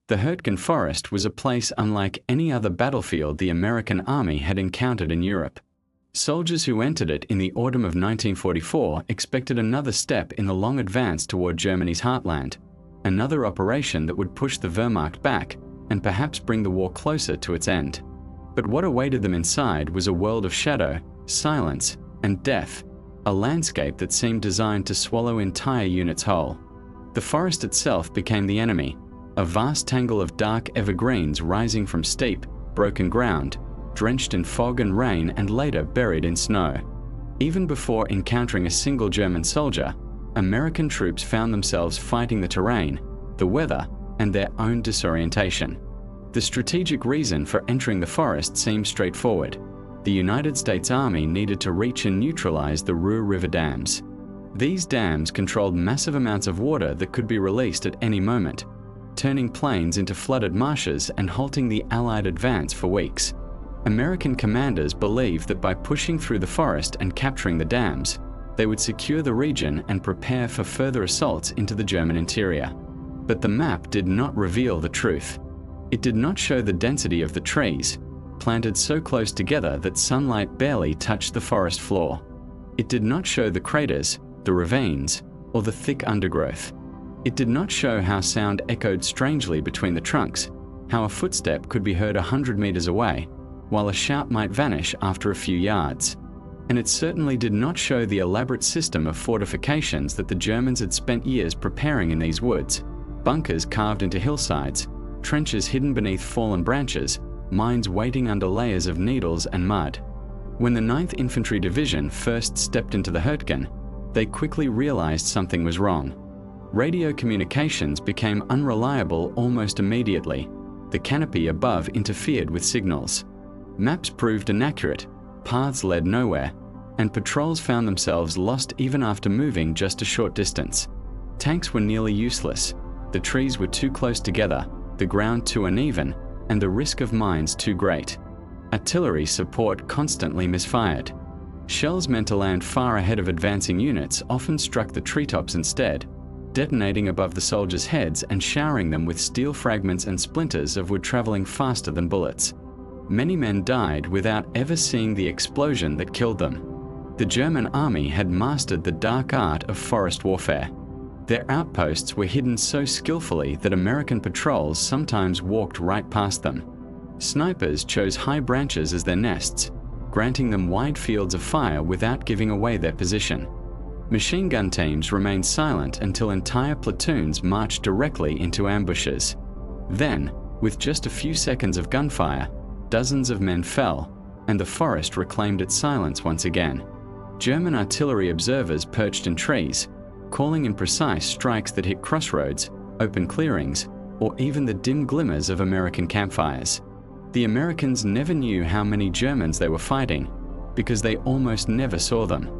The Hürtgen Forest was a place unlike any other battlefield the American army had encountered in Europe. Soldiers who entered it in the autumn of 1944 expected another step in the long advance toward Germany's heartland, another operation that would push the Wehrmacht back and perhaps bring the war closer to its end. But what awaited them inside was a world of shadow, silence, and death, a landscape that seemed designed to swallow entire units whole. The forest itself became the enemy, a vast tangle of dark evergreens rising from steep, broken ground, drenched in fog and rain and later buried in snow. Even before encountering a single German soldier, American troops found themselves fighting the terrain, the weather, and their own disorientation. The strategic reason for entering the forest seemed straightforward. The United States Army needed to reach and neutralize the Ruhr River dams. These dams controlled massive amounts of water that could be released at any moment, turning plains into flooded marshes and halting the Allied advance for weeks. American commanders believed that by pushing through the forest and capturing the dams, they would secure the region and prepare for further assaults into the German interior. But the map did not reveal the truth. It did not show the density of the trees, planted so close together that sunlight barely touched the forest floor. It did not show the craters, the ravines, or the thick undergrowth. It did not show how sound echoed strangely between the trunks, how a footstep could be heard 100 meters away, while a shout might vanish after a few yards. And it certainly did not show the elaborate system of fortifications that the Germans had spent years preparing in these woods, bunkers carved into hillsides, trenches hidden beneath fallen branches, mines waiting under layers of needles and mud. When the 9th Infantry Division first stepped into the Hürtgen, they quickly realized something was wrong. Radio communications became unreliable almost immediately. The canopy above interfered with signals. Maps proved inaccurate, paths led nowhere, and patrols found themselves lost even after moving just a short distance. Tanks were nearly useless. The trees were too close together, the ground too uneven, and the risk of mines too great. Artillery support constantly misfired. Shells meant to land far ahead of advancing units often struck the treetops instead, detonating above the soldiers' heads and showering them with steel fragments and splinters of wood traveling faster than bullets. Many men died without ever seeing the explosion that killed them. The German army had mastered the dark art of forest warfare. Their outposts were hidden so skillfully that American patrols sometimes walked right past them. Snipers chose high branches as their nests, granting them wide fields of fire without giving away their position. Machine gun teams remained silent until entire platoons marched directly into ambushes. Then, with just a few seconds of gunfire, dozens of men fell, and the forest reclaimed its silence once again. German artillery observers perched in trees, calling in precise strikes that hit crossroads, open clearings, or even the dim glimmers of American campfires. The Americans never knew how many Germans they were fighting, because they almost never saw them.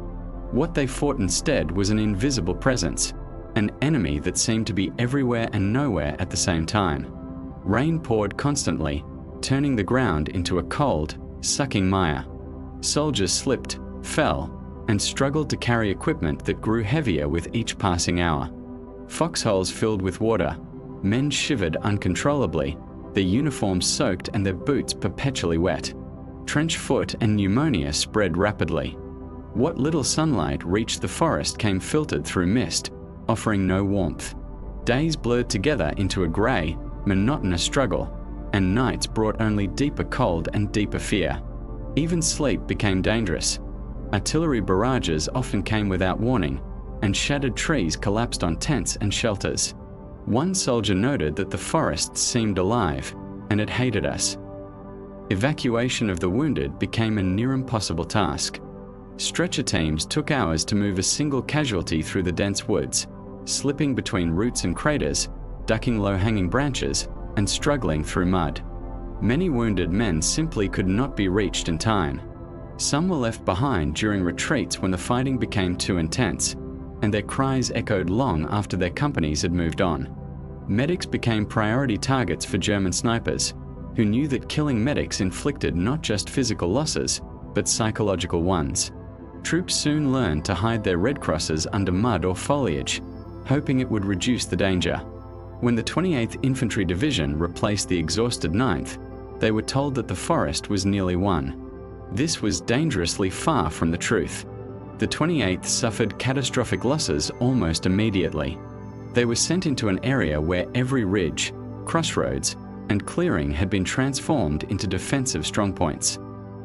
What they fought instead was an invisible presence, an enemy that seemed to be everywhere and nowhere at the same time. Rain poured constantly, turning the ground into a cold, sucking mire. Soldiers slipped, fell, and struggled to carry equipment that grew heavier with each passing hour. Foxholes filled with water, men shivered uncontrollably, their uniforms soaked and their boots perpetually wet. Trench foot and pneumonia spread rapidly. What little sunlight reached the forest came filtered through mist, offering no warmth. Days blurred together into a grey, monotonous struggle, and nights brought only deeper cold and deeper fear. Even sleep became dangerous. Artillery barrages often came without warning, and shattered trees collapsed on tents and shelters. One soldier noted that the forest seemed alive, and it hated us. Evacuation of the wounded became a near impossible task. Stretcher teams took hours to move a single casualty through the dense woods, slipping between roots and craters, ducking low-hanging branches, and struggling through mud. Many wounded men simply could not be reached in time. Some were left behind during retreats when the fighting became too intense, and their cries echoed long after their companies had moved on. Medics became priority targets for German snipers, who knew that killing medics inflicted not just physical losses, but psychological ones. Troops soon learned to hide their red crosses under mud or foliage, hoping it would reduce the danger. When the 28th Infantry Division replaced the exhausted 9th, they were told that the forest was nearly won. This was dangerously far from the truth. The 28th suffered catastrophic losses almost immediately. They were sent into an area where every ridge, crossroads, and clearing had been transformed into defensive strongpoints.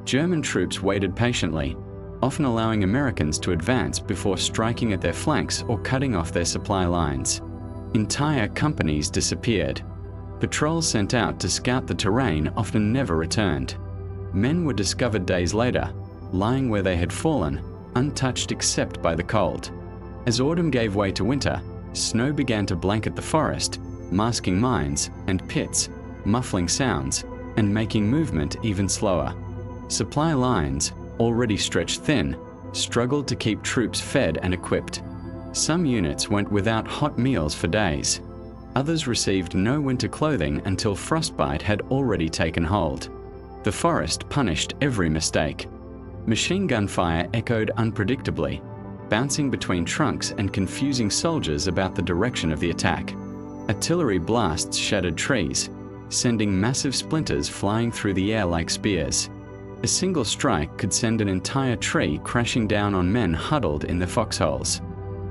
German troops waited patiently, often allowing Americans to advance before striking at their flanks or cutting off their supply lines. Entire companies disappeared. Patrols sent out to scout the terrain often never returned. Men were discovered days later, lying where they had fallen, untouched except by the cold. As autumn gave way to winter, snow began to blanket the forest, masking mines and pits, muffling sounds, and making movement even slower. Supply lines, already stretched thin, struggled to keep troops fed and equipped. Some units went without hot meals for days. Others received no winter clothing until frostbite had already taken hold. The forest punished every mistake. Machine gun fire echoed unpredictably, bouncing between trunks and confusing soldiers about the direction of the attack. Artillery blasts shattered trees, sending massive splinters flying through the air like spears. A single strike could send an entire tree crashing down on men huddled in the foxholes.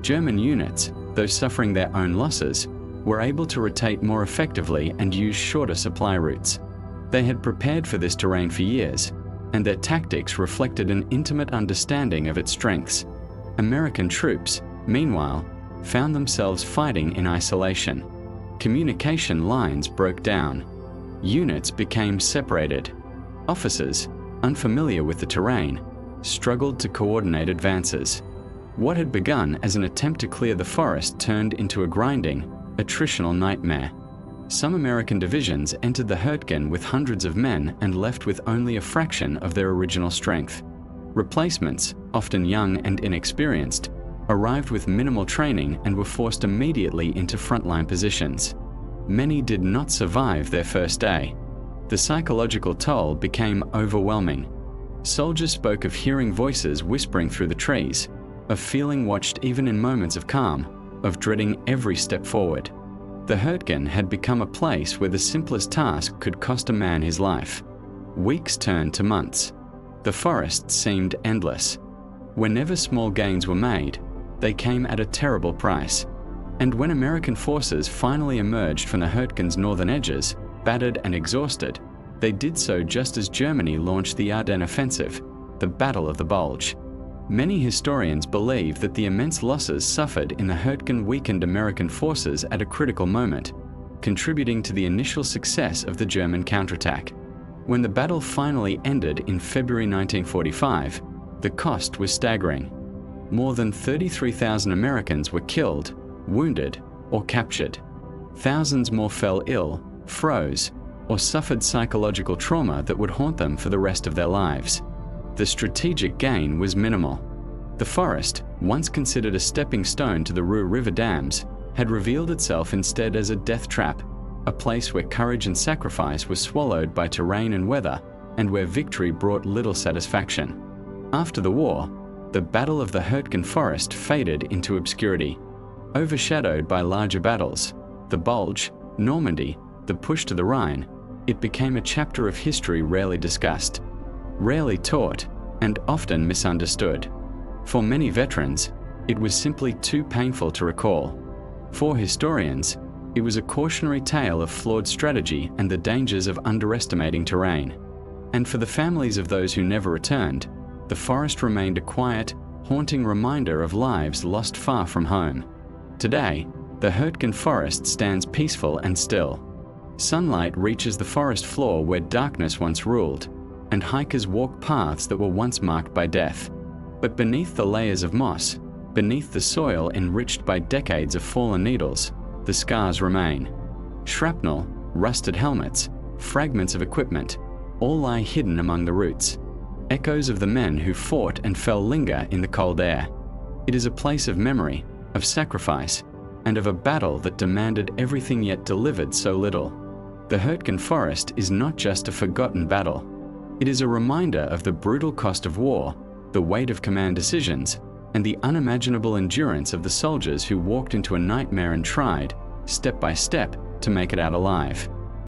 German units, though suffering their own losses, were able to rotate more effectively and use shorter supply routes. They had prepared for this terrain for years, and their tactics reflected an intimate understanding of its strengths. American troops, meanwhile, found themselves fighting in isolation. Communication lines broke down. Units became separated. Officers, unfamiliar with the terrain, struggled to coordinate advances. What had begun as an attempt to clear the forest turned into a grinding, attritional nightmare. Some American divisions entered the Hürtgen with hundreds of men and left with only a fraction of their original strength. Replacements, often young and inexperienced, arrived with minimal training and were forced immediately into frontline positions. Many did not survive their first day. The psychological toll became overwhelming. Soldiers spoke of hearing voices whispering through the trees, of feeling watched even in moments of calm, of dreading every step forward. The Hürtgen had become a place where the simplest task could cost a man his life. Weeks turned to months. The forest seemed endless. Whenever small gains were made, they came at a terrible price. And when American forces finally emerged from the Hürtgen's northern edges, battered and exhausted, they did so just as Germany launched the Ardennes offensive, the Battle of the Bulge. Many historians believe that the immense losses suffered in the Hürtgen weakened American forces at a critical moment, contributing to the initial success of the German counterattack. When the battle finally ended in February 1945, the cost was staggering. More than 33,000 Americans were killed, wounded, or captured. Thousands more fell ill, froze, or suffered psychological trauma that would haunt them for the rest of their lives. The strategic gain was minimal. The forest, once considered a stepping stone to the Ruhr River dams, had revealed itself instead as a death trap, a place where courage and sacrifice were swallowed by terrain and weather, and where victory brought little satisfaction. After the war, the Battle of the Hürtgen Forest faded into obscurity. Overshadowed by larger battles, the Bulge, Normandy, the push to the Rhine, it became a chapter of history rarely discussed, rarely taught, and often misunderstood. For many veterans, it was simply too painful to recall. For historians, it was a cautionary tale of flawed strategy and the dangers of underestimating terrain. And for the families of those who never returned, the forest remained a quiet, haunting reminder of lives lost far from home. Today, the Hürtgen Forest stands peaceful and still. Sunlight reaches the forest floor where darkness once ruled, and hikers walk paths that were once marked by death. But beneath the layers of moss, beneath the soil enriched by decades of fallen needles, the scars remain. Shrapnel, rusted helmets, fragments of equipment, all lie hidden among the roots. Echoes of the men who fought and fell linger in the cold air. It is a place of memory, of sacrifice, and of a battle that demanded everything yet delivered so little. The Hürtgen Forest is not just a forgotten battle. It is a reminder of the brutal cost of war, the weight of command decisions, and the unimaginable endurance of the soldiers who walked into a nightmare and tried, step by step, to make it out alive.